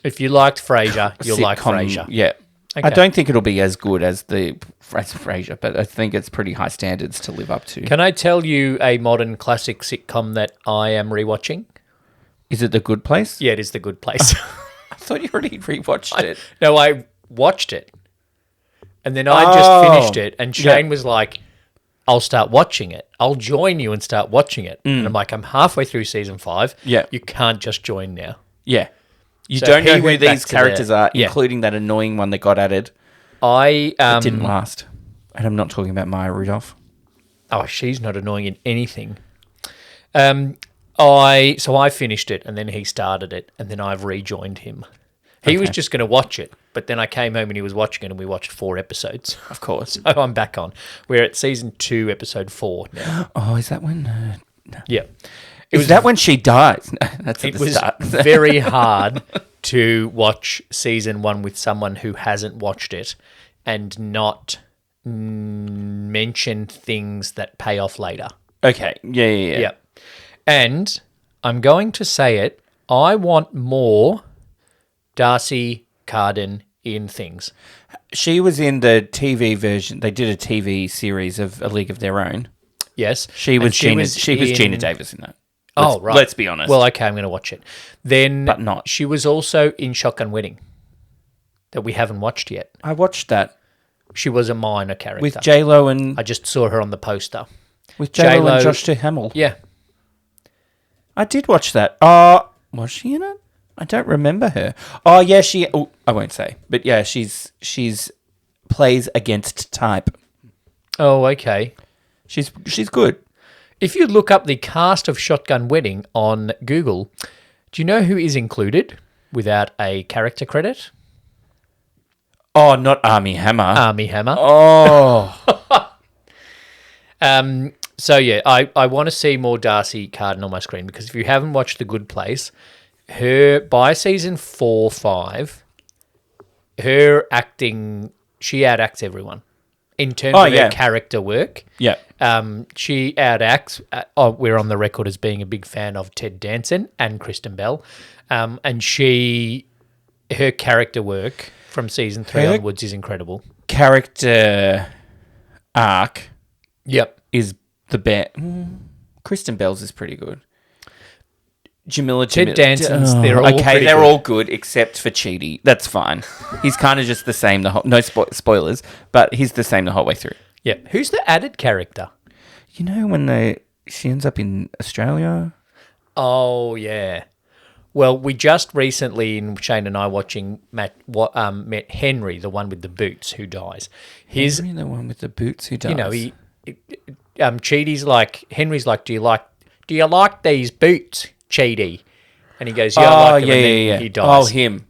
Speaker 1: If you liked Frasier, you'll like
Speaker 3: sitcom-
Speaker 1: Frasier.
Speaker 3: Yeah.
Speaker 1: Okay.
Speaker 3: I don't think it'll be as good as the Frasier, but I think it's pretty high standards to live up to.
Speaker 1: Can I tell you a modern classic sitcom that I am rewatching?
Speaker 3: Is it The Good Place?
Speaker 1: Yeah, it is The Good Place.
Speaker 3: I thought you already rewatched it.
Speaker 1: No, I watched it. And then I just finished it. And Shane was like, I'll start watching it. I'll join you and start watching it. And I'm like, I'm halfway through season 5.
Speaker 3: Yeah.
Speaker 1: You can't just join now.
Speaker 3: Yeah. You
Speaker 1: So
Speaker 3: don't know
Speaker 1: he
Speaker 3: who
Speaker 1: went back
Speaker 3: these
Speaker 1: to
Speaker 3: characters
Speaker 1: the-
Speaker 3: are,
Speaker 1: yeah.
Speaker 3: including that annoying one that got added.
Speaker 1: I
Speaker 3: It didn't last. And I'm not talking about Maya Rudolph.
Speaker 1: Oh, she's not annoying in anything. I finished it, and then he started it, and then I've rejoined him. He was just going to watch it, but then I came home and he was watching it, and we watched 4 episodes.
Speaker 3: Of course.
Speaker 1: So I'm back on. We're at season 2, episode 4 now.
Speaker 3: Oh, is that when...
Speaker 1: Yeah.
Speaker 3: Is that when she dies? That's at
Speaker 1: It
Speaker 3: the
Speaker 1: was
Speaker 3: start.
Speaker 1: very hard to watch season 1 with someone who hasn't watched it and not mention things that pay off later.
Speaker 3: Okay. Yeah.
Speaker 1: Yeah. And I'm going to say it. I want more Darcy Carden in things.
Speaker 3: She was in the TV version. They did a TV series of A League of Their Own.
Speaker 1: Yes.
Speaker 3: She was
Speaker 1: And
Speaker 3: Gina Davis in that.
Speaker 1: Oh, right.
Speaker 3: Let's be honest.
Speaker 1: Well, okay, I'm going to watch it. Then,
Speaker 3: But not.
Speaker 1: She was also in Shotgun Wedding that we haven't watched yet.
Speaker 3: I watched that
Speaker 1: She was a minor character.
Speaker 3: with J-Lo and
Speaker 1: I just saw her on the poster.
Speaker 3: J-Lo
Speaker 1: J-Lo
Speaker 3: and Josh Duhamel.
Speaker 1: Yeah.
Speaker 3: I did watch that. Was she in it? I don't remember her. Oh yeah, I won't say, but yeah, she's plays against type.
Speaker 1: Oh, okay.
Speaker 3: She's good.
Speaker 1: If you look up the cast of Shotgun Wedding on Google, do you know who is included without a character credit?
Speaker 3: Oh, not Army Hammer.
Speaker 1: Army Hammer.
Speaker 3: Oh.
Speaker 1: So, yeah, I want to see more Darcy Carden on my screen because if you haven't watched The Good Place, by season 4, 5, her acting, she outacts everyone in terms of her character work.
Speaker 3: Yeah.
Speaker 1: She outacts. We're on the record as being a big fan of Ted Danson and Kristen Bell, and her character work from season 3 onwards is incredible.
Speaker 3: Character arc.
Speaker 1: Yep,
Speaker 3: is the best. Kristen Bell's is pretty good.
Speaker 1: Ted Danson's, they're all
Speaker 3: okay. They're all good except for Cheaty. That's fine. He's kind of just the same. No spoilers, but he's the same the whole way through.
Speaker 1: Yeah. Who's the added character?
Speaker 3: You know when she ends up in Australia.
Speaker 1: Oh yeah. Well, we just recently, Shane and I watching met Henry, the one with the boots, who dies.
Speaker 3: Henry, the one with the boots, who dies.
Speaker 1: You know, Cheaty's like, Henry's like, do you like these boots, Cheaty? And he goes, yeah, I like them. And then he dies.
Speaker 3: Oh, him.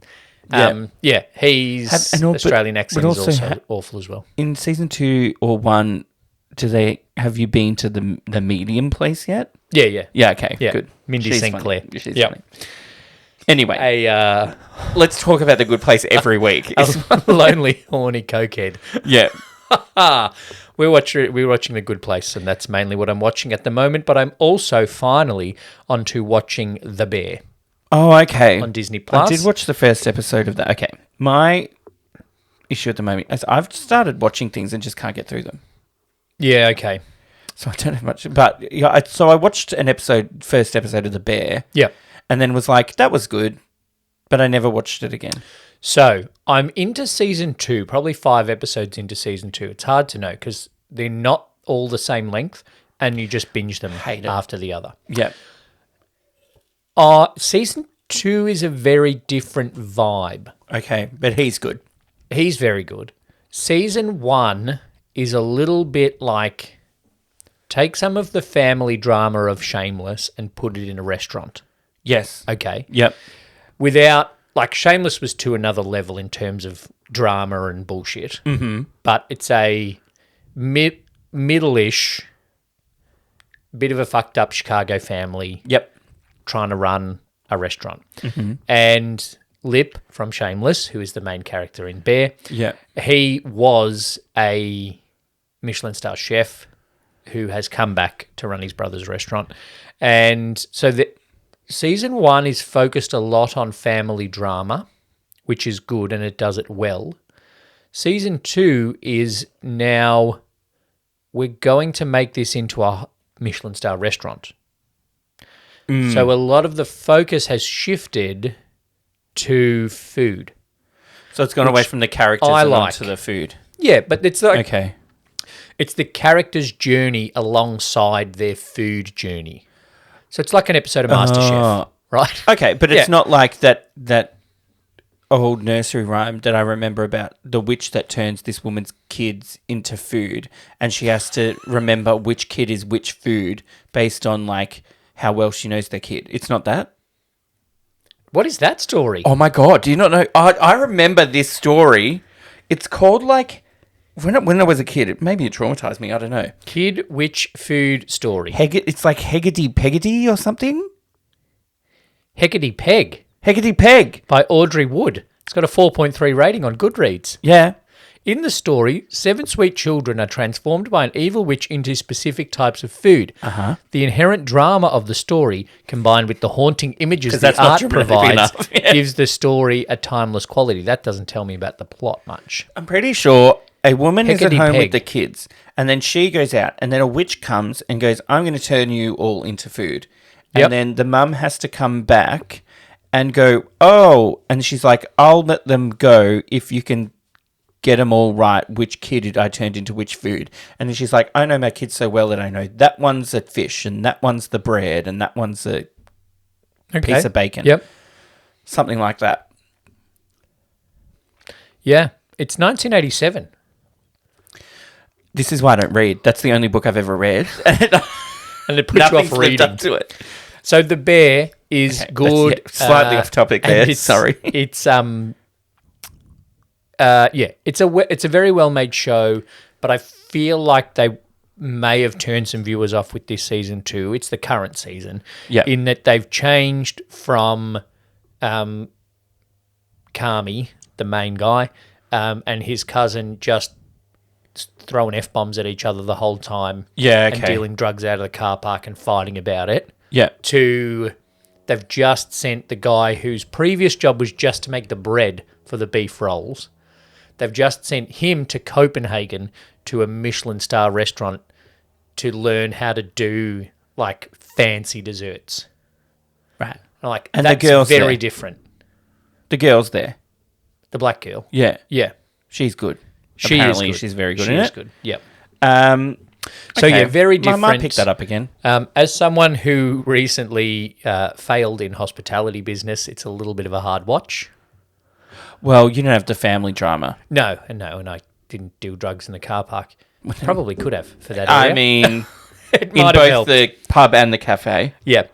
Speaker 1: He's Australian accent is also awful as well.
Speaker 3: In season 2 or 1, have you been to the medium place yet?
Speaker 1: Yeah.
Speaker 3: Yeah, okay, good.
Speaker 1: Mindy Sinclair.
Speaker 3: She's funny. Anyway, let's talk about The Good Place every week.
Speaker 1: A lonely, horny cokehead.
Speaker 3: Yeah.
Speaker 1: We're watching The Good Place, and that's mainly what I'm watching at the moment, but I'm also finally onto watching The Bear.
Speaker 3: Oh, okay.
Speaker 1: On Disney Plus.
Speaker 3: I did watch the first episode of that. Okay. My issue at the moment is I've started watching things and just can't get through them.
Speaker 1: Yeah, okay.
Speaker 3: So I don't have much, but I watched first episode of The Bear.
Speaker 1: Yeah.
Speaker 3: And then was like, that was good, but I never watched it again.
Speaker 1: So I'm into season 2, probably 5 episodes into season 2. It's hard to know because they're not all the same length and you just binge them after the other.
Speaker 3: Yeah.
Speaker 1: Season 2 is a very different vibe.
Speaker 3: Okay, but he's good.
Speaker 1: He's very good. Season 1 is a little bit like take some of the family drama of Shameless and put it in a restaurant.
Speaker 3: Yes.
Speaker 1: Okay.
Speaker 3: Yep.
Speaker 1: Without, like, Shameless was to another level in terms of drama and bullshit.
Speaker 3: Mm-hmm.
Speaker 1: But it's a middle-ish, bit of a fucked up Chicago family.
Speaker 3: Yep.
Speaker 1: Trying to run a restaurant.
Speaker 3: Mm-hmm.
Speaker 1: And Lip from Shameless, who is the main character in Bear, he was a Michelin star chef who has come back to run his brother's restaurant. And so season 1 is focused a lot on family drama, which is good and it does it well. Season 2 is now we're going to make this into a Michelin star restaurant. So a lot of the focus has shifted to food.
Speaker 3: So it's gone away from the characters and onto the food.
Speaker 1: Yeah, but it's like
Speaker 3: okay.
Speaker 1: It's the character's journey alongside their food journey. So it's like an episode of MasterChef, right?
Speaker 3: Okay, but it's not like that old nursery rhyme that I remember about the witch that turns this woman's kids into food, and she has to remember which kid is which food based on like how well she knows their kid. It's not that?
Speaker 1: What is that story?
Speaker 3: Oh my God, do you not know? I remember this story. It's called like, when I was a kid, maybe it traumatized me, I don't know.
Speaker 1: Kid Which Food Story.
Speaker 3: It's like Heggedy Peggedy or something?
Speaker 1: Heggedy Peg.
Speaker 3: Heggedy Peg.
Speaker 1: By Audrey Wood. It's got a 4.3 rating on Goodreads.
Speaker 3: Yeah.
Speaker 1: In the story, 7 sweet children are transformed by an evil witch into specific types of food.
Speaker 3: Uh-huh.
Speaker 1: The inherent drama of the story, combined with the haunting images the art provides, gives the story a timeless quality. That doesn't tell me about the plot much.
Speaker 3: I'm pretty sure a woman is at home
Speaker 1: Peg.
Speaker 3: with the kids, and then she goes out, and then a witch comes and goes, I'm going to turn you all into food. And then the mum has to come back and go, oh, and she's like, I'll let them go if you can get them all right, which kid I turned into which food. And then she's like, I know my kids so well that I know that one's a fish, and that one's the bread, and that one's a piece of bacon.
Speaker 1: Yep.
Speaker 3: Something like that.
Speaker 1: Yeah. It's 1987.
Speaker 3: This is why I don't read. That's the only book I've ever read.
Speaker 1: And it puts you off
Speaker 3: Nothing's lived
Speaker 1: reading.
Speaker 3: up to it.
Speaker 1: So The Bear is
Speaker 3: Okay,
Speaker 1: good.
Speaker 3: slightly off topic
Speaker 1: and
Speaker 3: there. Sorry.
Speaker 1: It's it's a very well made show, but I feel like they may have turned some viewers off with this season too. It's the current season, in that they've changed from Kami, the main guy, and his cousin just throwing F-bombs at each other the whole time, and dealing drugs out of the car park and fighting about it, to they've just sent the guy whose previous job was just to make the bread for the beef rolls. They've just sent him to Copenhagen to a Michelin star restaurant to learn how to do like fancy desserts.
Speaker 3: Right.
Speaker 1: Like,
Speaker 3: And
Speaker 1: that's
Speaker 3: the girl's
Speaker 1: very
Speaker 3: there.
Speaker 1: different.
Speaker 3: The girl's there.
Speaker 1: The black girl.
Speaker 3: Yeah.
Speaker 1: Yeah.
Speaker 3: She's good.
Speaker 1: She
Speaker 3: Apparently
Speaker 1: is good.
Speaker 3: she's very good
Speaker 1: She
Speaker 3: in
Speaker 1: is
Speaker 3: it.
Speaker 1: good. Yep.
Speaker 3: So
Speaker 1: yeah, very different.
Speaker 3: I might pick that up again.
Speaker 1: As someone who recently failed in hospitality business, it's a little bit of a hard watch.
Speaker 3: Well, you don't have the family drama.
Speaker 1: No, and I didn't do drugs in the car park. Probably could have for that area.
Speaker 3: I mean,
Speaker 1: it
Speaker 3: in
Speaker 1: might have
Speaker 3: both
Speaker 1: helped.
Speaker 3: the pub and the cafe.
Speaker 1: Yeah.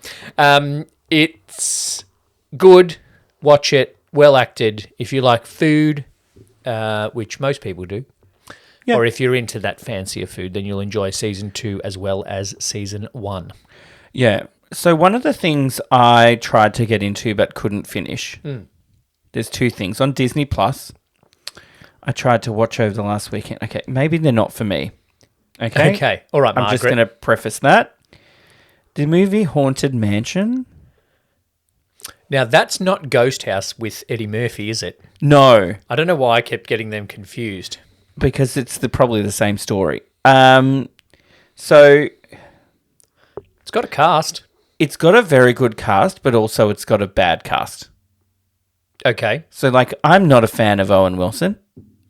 Speaker 1: It's good. Watch it. Well acted. If you like food, which most people do,
Speaker 3: Yeah.
Speaker 1: or if you're into that fancier food, then you'll enjoy season 2 as well as season 1.
Speaker 3: Yeah. So one of the things I tried to get into but couldn't finish. There's two things. On Disney Plus, I tried to watch over the last weekend. Okay, maybe they're not for me. Okay?
Speaker 1: Okay. All right,
Speaker 3: I'm
Speaker 1: Margaret.
Speaker 3: just going to preface that. The movie Haunted Mansion?
Speaker 1: Now, that's not Ghost House with Eddie Murphy, is it?
Speaker 3: No,
Speaker 1: I don't know why I kept getting them confused.
Speaker 3: because it's probably the same story. So
Speaker 1: It's got a cast.
Speaker 3: it's got a very good cast, but also it's got a bad cast.
Speaker 1: Okay.
Speaker 3: So, like, I'm not a fan of Owen Wilson.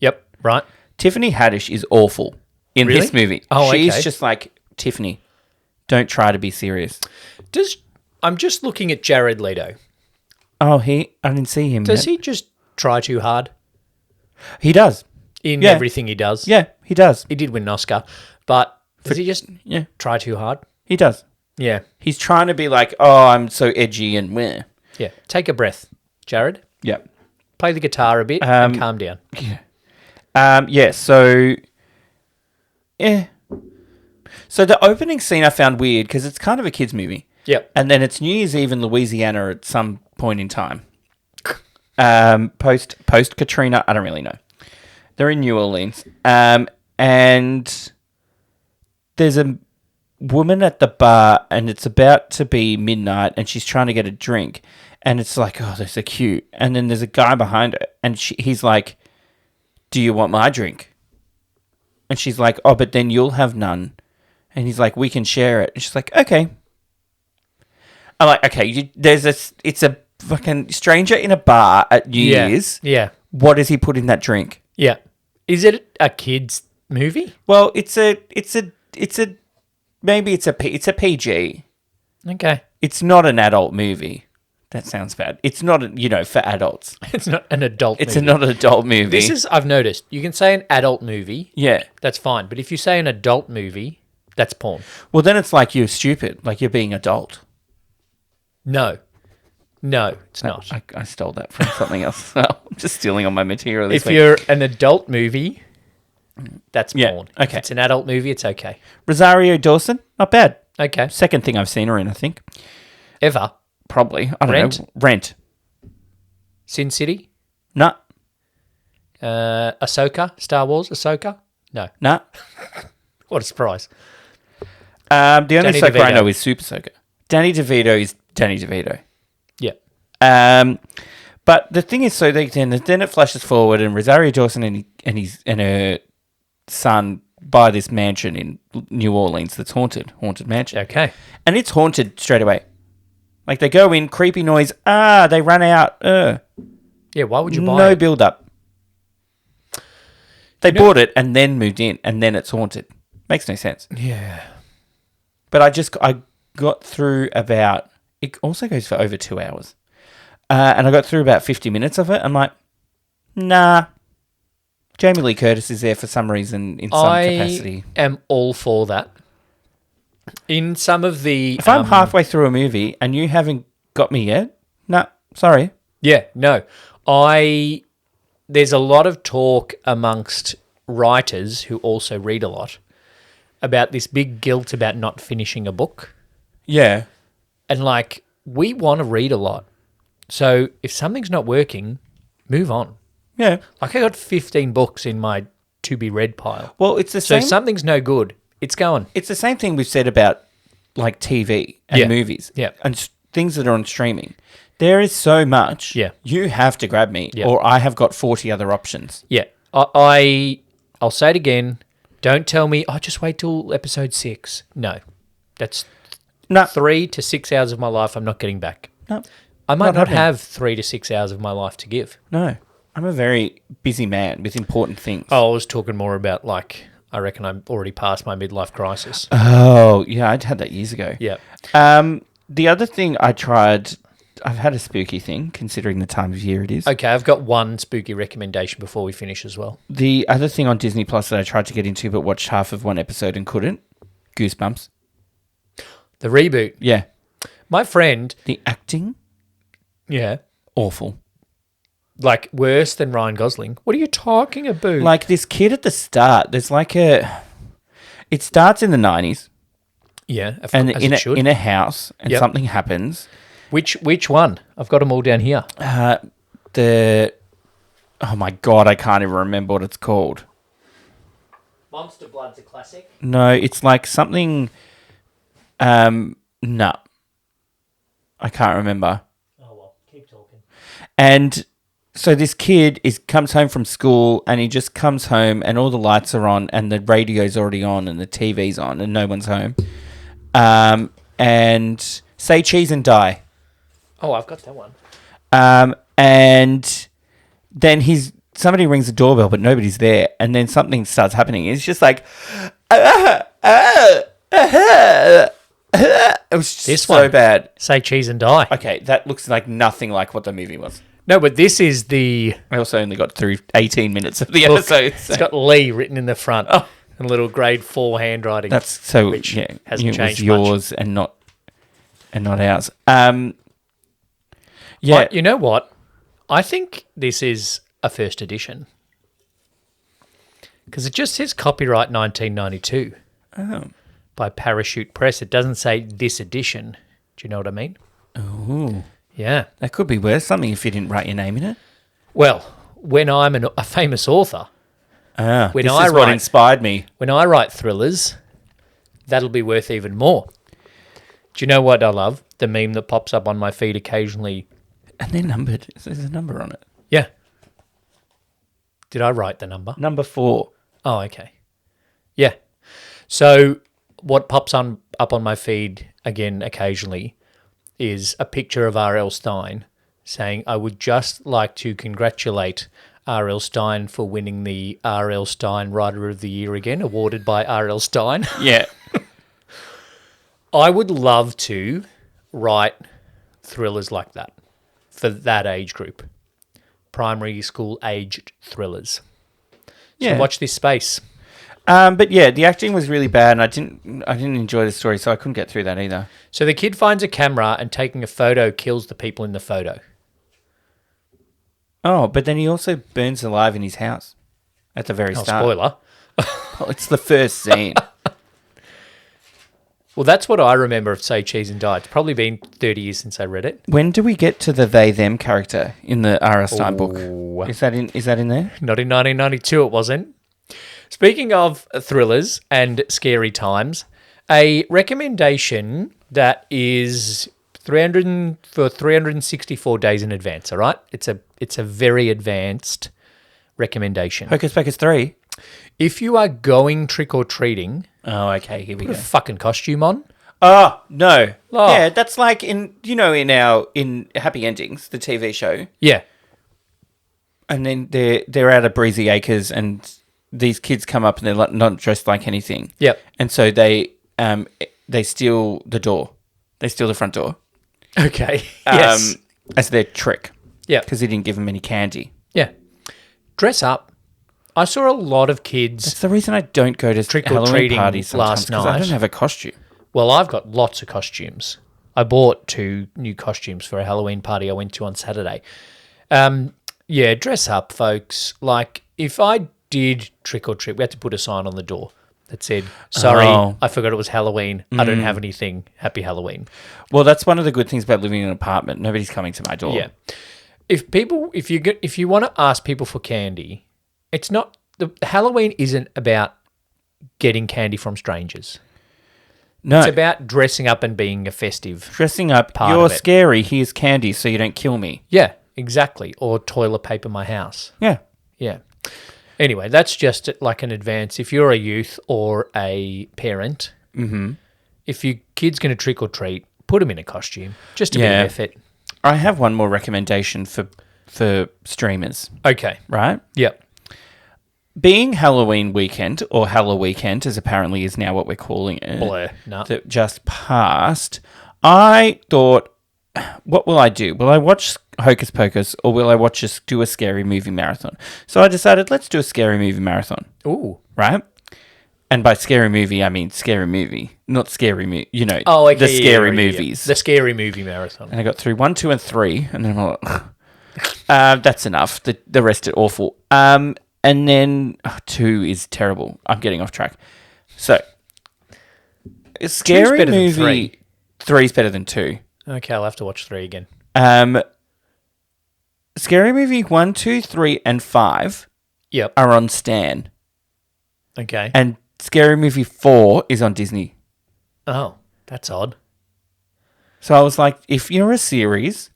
Speaker 1: Yep. Right.
Speaker 3: Tiffany Haddish is awful in
Speaker 1: Really?
Speaker 3: this movie.
Speaker 1: Oh,
Speaker 3: She's
Speaker 1: okay.
Speaker 3: just like, Tiffany, don't try to be serious.
Speaker 1: I'm just looking at Jared Leto.
Speaker 3: Oh, I didn't see him
Speaker 1: Does
Speaker 3: yet.
Speaker 1: he just try too hard
Speaker 3: He does.
Speaker 1: in
Speaker 3: Yeah.
Speaker 1: everything he does?
Speaker 3: Yeah, he does.
Speaker 1: He did win an Oscar, but does he just
Speaker 3: Yeah,
Speaker 1: try too hard?
Speaker 3: he does.
Speaker 1: Yeah.
Speaker 3: He's trying to be like, oh, I'm so edgy and meh.
Speaker 1: Yeah. Take a breath, Jared.
Speaker 3: Yeah.
Speaker 1: Play the guitar a bit and calm down.
Speaker 3: Yeah, so... Yeah. So the opening scene I found weird because it's kind of a kid's movie.
Speaker 1: Yep.
Speaker 3: And then it's New Year's Eve in Louisiana at some point in time. Post Katrina, I don't really know. They're in New Orleans. And there's a woman at the bar and it's about to be midnight and she's trying to get a drink. And it's like, oh, they're so cute. And then there's a guy behind her and he's like, do you want my drink? And she's like, oh, but then you'll have none. And he's like, we can share it. And she's like, okay. I'm like, okay, it's a fucking stranger in a bar at New Year's.
Speaker 1: Yeah.
Speaker 3: What does he put in that drink?
Speaker 1: Yeah. Is it a kid's movie?
Speaker 3: Well, it's a PG.
Speaker 1: Okay.
Speaker 3: It's not an adult movie. That sounds bad. It's not, for adults.
Speaker 1: It's not an adult
Speaker 3: It's
Speaker 1: movie.
Speaker 3: not an adult movie.
Speaker 1: I've noticed, you can say an adult movie,
Speaker 3: Yeah.
Speaker 1: that's fine. But if you say an adult movie, that's porn.
Speaker 3: Well, then it's like you're stupid. Like you're being adult.
Speaker 1: No, it's not.
Speaker 3: I stole that from something else. I'm just stealing all my material this
Speaker 1: If
Speaker 3: week.
Speaker 1: you're an adult movie, that's
Speaker 3: Yeah,
Speaker 1: porn.
Speaker 3: okay.
Speaker 1: If it's an adult movie, it's okay.
Speaker 3: Rosario Dawson, not bad.
Speaker 1: Okay.
Speaker 3: Second thing I've seen her in, I think.
Speaker 1: Ever.
Speaker 3: Probably. I don't
Speaker 1: Rent?
Speaker 3: know. Rent.
Speaker 1: Sin City?
Speaker 3: Nah.
Speaker 1: Ahsoka? Star Wars? Ahsoka? No.
Speaker 3: Nah.
Speaker 1: What a surprise.
Speaker 3: The only
Speaker 1: Danny
Speaker 3: Ahsoka I
Speaker 1: DeVito.
Speaker 3: know is Super Ahsoka. Danny DeVito is Danny DeVito.
Speaker 1: Yeah.
Speaker 3: But the thing is, so then it flashes forward, and Rosario Dawson and her son buy this mansion in New Orleans that's haunted mansion,
Speaker 1: Okay.
Speaker 3: and it's haunted straight away. Like they go in, creepy noise. They run out.
Speaker 1: Yeah, why would you buy
Speaker 3: No
Speaker 1: it?
Speaker 3: build up. They bought it and then moved in, and then it's haunted. Makes no sense.
Speaker 1: Yeah.
Speaker 3: But I got through about. It also goes for over 2 hours. And I got through about 50 minutes of it. I'm like, nah. Jamie Lee Curtis is there for some reason in some capacity.
Speaker 1: I am all for that. In some of the...
Speaker 3: If I'm halfway through a movie and you haven't got me yet, no, sorry.
Speaker 1: Yeah, no. There's a lot of talk amongst writers who also read a lot about this big guilt about not finishing a book.
Speaker 3: Yeah.
Speaker 1: And like, we want to read a lot. So if something's not working, move on.
Speaker 3: Yeah.
Speaker 1: Like I got 15 books in my to be read pile.
Speaker 3: Well, it's the
Speaker 1: So
Speaker 3: same.
Speaker 1: if something's no good, it's going.
Speaker 3: It's the same thing we've said about like TV and
Speaker 1: Yeah.
Speaker 3: movies.
Speaker 1: Yeah.
Speaker 3: And things that are on streaming. There is so much.
Speaker 1: Yeah.
Speaker 3: You have to grab me,
Speaker 1: Yeah.
Speaker 3: or I have got 40 other options.
Speaker 1: Yeah. I'll say it again. Don't tell me, just wait till episode 6. No. That's
Speaker 3: No.
Speaker 1: 3 to 6 hours of my life I'm not getting back.
Speaker 3: No.
Speaker 1: I might
Speaker 3: Not
Speaker 1: not
Speaker 3: happening.
Speaker 1: have 3 to 6 hours of my life to give.
Speaker 3: No. I'm a very busy man with important things.
Speaker 1: Oh, I was talking more about like, I reckon I'm already past my midlife crisis.
Speaker 3: Oh, yeah, I'd had that years ago.
Speaker 1: Yeah.
Speaker 3: The other thing I tried, I've had a spooky thing, considering the time of year it is.
Speaker 1: Okay, I've got one spooky recommendation before we finish as well.
Speaker 3: The other thing on Disney Plus that I tried to get into but watched half of one episode and couldn't, Goosebumps.
Speaker 1: The reboot.
Speaker 3: Yeah.
Speaker 1: My friend,
Speaker 3: The acting,
Speaker 1: yeah,
Speaker 3: awful.
Speaker 1: like worse than Ryan Gosling. What are you talking about?
Speaker 3: Like this kid at the start, there's like it starts in the 90s
Speaker 1: yeah,
Speaker 3: and
Speaker 1: as
Speaker 3: in
Speaker 1: it should.
Speaker 3: in a house and
Speaker 1: Yep.
Speaker 3: something happens.
Speaker 1: Which one? I've got them all down here.
Speaker 3: Oh my God, I can't even remember what it's called.
Speaker 1: Monster Blood's a classic.
Speaker 3: No, it's like something, no. I can't remember.
Speaker 1: Oh well, keep talking.
Speaker 3: And so this kid comes home from school and he just comes home and all the lights are on and the radio's already on and the TV's on and no one's home. And say cheese and die.
Speaker 1: Oh, I've got that one.
Speaker 3: And then somebody rings the doorbell but nobody's there and then something starts happening. It's just like, it was just
Speaker 1: This
Speaker 3: so
Speaker 1: one.
Speaker 3: bad.
Speaker 1: Say cheese and die.
Speaker 3: Okay, that looks like nothing like what the movie was.
Speaker 1: No, but this is the...
Speaker 3: I also only got through 18 minutes of the
Speaker 1: Look,
Speaker 3: episode.
Speaker 1: it's got Lee written in the front and a little grade 4 handwriting.
Speaker 3: That's so
Speaker 1: which
Speaker 3: yeah.
Speaker 1: hasn't
Speaker 3: it
Speaker 1: changed
Speaker 3: was yours and not ours. Yeah,
Speaker 1: You know what? I think this is a first edition. Because it just says copyright 1992 by Parachute Press. It doesn't say this edition. Do you know what I mean?
Speaker 3: oh,
Speaker 1: Yeah.
Speaker 3: that could be worth something if you didn't write your name in it.
Speaker 1: Well, when I'm a famous author,
Speaker 3: This
Speaker 1: I
Speaker 3: is what
Speaker 1: write-
Speaker 3: inspired me.
Speaker 1: when I write thrillers, that'll be worth even more. Do you know what I love? The meme that pops up on my feed occasionally.
Speaker 3: And they're numbered. There's a number on it.
Speaker 1: Yeah. Did I write the number?
Speaker 3: Number 4.
Speaker 1: Oh, okay. Yeah. So what pops up on my feed again occasionally is a picture of R.L. Stein saying, I would just like to congratulate R.L. Stein for winning the R.L. Stein Writer of the Year again, awarded by R.L. Stein.
Speaker 3: Yeah.
Speaker 1: I would love to write thrillers like that for that age group. Primary school aged thrillers.
Speaker 3: Yeah.
Speaker 1: So watch this space.
Speaker 3: But yeah, the acting was really bad and I didn't enjoy the story, so I couldn't get through that either.
Speaker 1: So the kid finds a camera and taking a photo kills the people in the photo.
Speaker 3: Oh, but then he also burns alive in his house at the very
Speaker 1: Oh,
Speaker 3: start.
Speaker 1: spoiler.
Speaker 3: Oh, it's the first scene.
Speaker 1: Well, that's what I remember of Say Cheese and Die. It's probably been 30 years since I read it.
Speaker 3: When do we get to the they/them character in the R.L. Stein book?
Speaker 1: Ooh.
Speaker 3: Is that in there?
Speaker 1: Not in 1992, it wasn't. Speaking of thrillers and scary times, a recommendation that is 364 days in advance, all right? It's a very advanced recommendation.
Speaker 3: Hocus Pocus 3.
Speaker 1: If you are going trick-or-treating,
Speaker 3: Oh, okay, here we
Speaker 1: put
Speaker 3: go.
Speaker 1: a fucking costume on.
Speaker 3: Oh, no.
Speaker 1: Oh.
Speaker 3: Yeah, that's like in Happy Endings, the TV show.
Speaker 1: Yeah.
Speaker 3: And then they're out of Breezy Acres and these kids come up and they're not dressed like anything.
Speaker 1: Yep.
Speaker 3: And so they steal the door. They steal the front door.
Speaker 1: Okay. Yes.
Speaker 3: As their trick.
Speaker 1: Yeah.
Speaker 3: Because he didn't give them any candy.
Speaker 1: Yeah. Dress up. I saw a lot of kids.
Speaker 3: That's the reason I don't go to
Speaker 1: Trick-or-treating
Speaker 3: Halloween parties sometimes,
Speaker 1: last
Speaker 3: 'cause I
Speaker 1: night.
Speaker 3: don't have a costume.
Speaker 1: Well, I've got lots of costumes. I bought 2 new costumes for a Halloween party I went to on Saturday. Yeah, dress up, folks. Like, if I did trick or treat, we had to put a sign on the door that said, sorry, I forgot it was Halloween. I don't have anything. Happy Halloween.
Speaker 3: Well, that's one of the good things about living in an apartment. Nobody's coming to my door.
Speaker 1: Yeah. If you want to ask people for candy, it's not Halloween isn't about getting candy from strangers.
Speaker 3: No.
Speaker 1: It's about dressing up and being a festive.
Speaker 3: Dressing up,
Speaker 1: part
Speaker 3: you're
Speaker 1: of it.
Speaker 3: scary, here's candy so you don't kill me.
Speaker 1: Yeah, exactly. Or toilet paper my house.
Speaker 3: Yeah.
Speaker 1: Yeah. Anyway, that's just like an advance. If you're a youth or a parent, if your kid's going to trick or treat, put them in a costume. Just a bit of effort.
Speaker 3: I have one more recommendation for streamers,
Speaker 1: Okay.
Speaker 3: right?
Speaker 1: Yep.
Speaker 3: Being Halloween weekend, or Hallow weekend, as apparently is now what we're calling it,
Speaker 1: Blur. No.
Speaker 3: that just passed, I thought, what will I do? Will I watch Hocus Pocus, or will I do a scary movie marathon? So I decided, let's do a scary movie marathon.
Speaker 1: Ooh.
Speaker 3: Right? And by scary movie, I mean scary movie, not scary movie. You know,
Speaker 1: okay,
Speaker 3: the scary
Speaker 1: yeah.
Speaker 3: movies.
Speaker 1: The scary movie marathon.
Speaker 3: And I got through 1, 2, and 3, and then I'm like, that's enough. The rest are awful. And then 2 is terrible. I'm getting off track. So, a scary
Speaker 1: better than
Speaker 3: movie. 3 is better than 2.
Speaker 1: Okay, I'll have to watch 3 again.
Speaker 3: Scary movie 1, 2, 3, and 5
Speaker 1: Yep.
Speaker 3: are on Stan.
Speaker 1: Okay.
Speaker 3: And Scary Movie 4 is on Disney.
Speaker 1: Oh, that's odd.
Speaker 3: So I was like, if you're a series,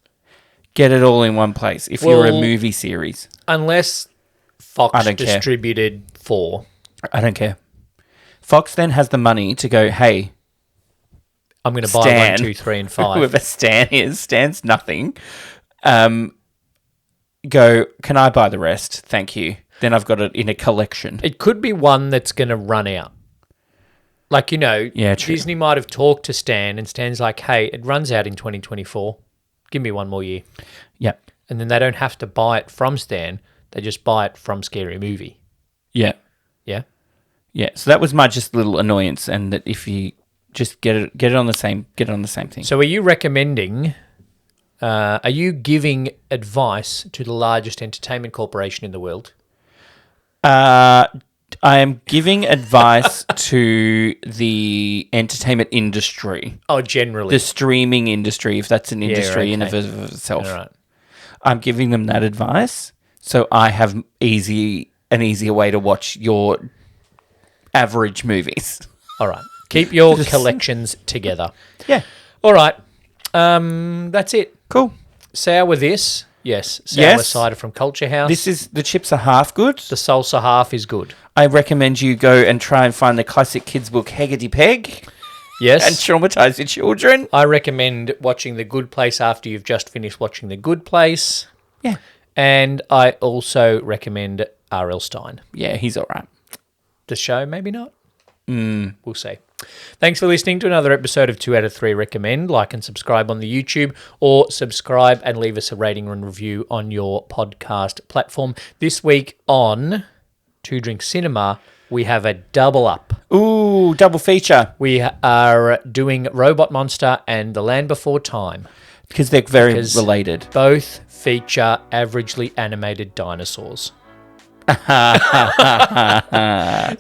Speaker 3: get it all in one place. If you're a movie series.
Speaker 1: Unless Fox distributed 4.
Speaker 3: I don't care. Fox then has the money to go, hey,
Speaker 1: I'm going to buy 1, 2, 3, and 5.
Speaker 3: Whoever Stan is, Stan's nothing. Go, can I buy the rest? Thank you. Then I've got it in a collection.
Speaker 1: It could be one that's going to run out. Like, you know,
Speaker 3: Yeah, true.
Speaker 1: Disney might have talked to Stan, and Stan's like, hey, it runs out in 2024. Give me 1 more year.
Speaker 3: Yeah.
Speaker 1: And then they don't have to buy it from Stan. They just buy it from Scary Movie.
Speaker 3: Yeah.
Speaker 1: Yeah?
Speaker 3: Yeah. So that was my just little annoyance, and that if you just get it on the same thing.
Speaker 1: So are you recommending, are you giving advice to the largest entertainment corporation in the world?
Speaker 3: I am giving advice to the entertainment industry.
Speaker 1: Oh, generally.
Speaker 3: The streaming industry, if that's an industry in and
Speaker 1: okay.
Speaker 3: of itself.
Speaker 1: All right.
Speaker 3: I'm giving them that advice, so I have an easier way to watch your average movies.
Speaker 1: All right. Keep your collections together.
Speaker 3: Yeah.
Speaker 1: All right. That's it.
Speaker 3: Cool.
Speaker 1: Sour this. Yes. Sour cider from Culture House.
Speaker 3: The chips are half good.
Speaker 1: The salsa half is good.
Speaker 3: I recommend you go and try and find the classic kids book Heggedy Peg
Speaker 1: Yes.
Speaker 3: and traumatize your children.
Speaker 1: I recommend watching The Good Place after you've just finished watching The Good Place.
Speaker 3: Yeah.
Speaker 1: And I also recommend R.L. Stein.
Speaker 3: Yeah, he's all right.
Speaker 1: The show, maybe not. We'll see. Thanks for listening to another episode of 2 out of 3 Recommend. Like and subscribe on the YouTube, or subscribe and leave us a rating and review on your podcast platform. This week on 2 Drink Cinema, we have a double up.
Speaker 3: Ooh, double feature.
Speaker 1: We are doing Robot Monster and The Land Before Time.
Speaker 3: Because they're very related.
Speaker 1: Both feature averagely animated dinosaurs.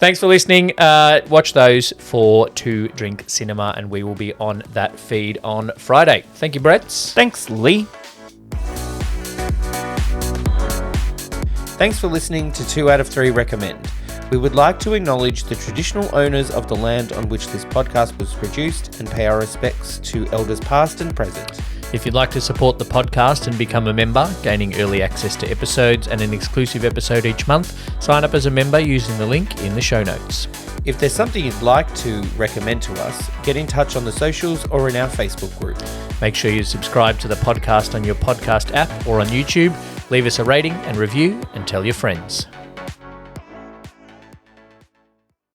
Speaker 1: Thanks for listening. Watch those for 2 Drink Cinema, and we will be on that feed on Friday. Thank you, Brett.
Speaker 3: Thanks, Lee.
Speaker 2: Thanks for listening to 2 out of 3 Recommend. We would like to acknowledge the traditional owners of the land on which this podcast was produced and pay our respects to elders past and present.
Speaker 1: If you'd like to support the podcast and become a member, gaining early access to episodes and an exclusive episode each month, sign up as a member using the link in the show notes.
Speaker 2: If there's something you'd like to recommend to us, get in touch on the socials or in our Facebook group.
Speaker 1: Make sure you subscribe to the podcast on your podcast app or on YouTube. Leave us a rating and review, and tell your friends.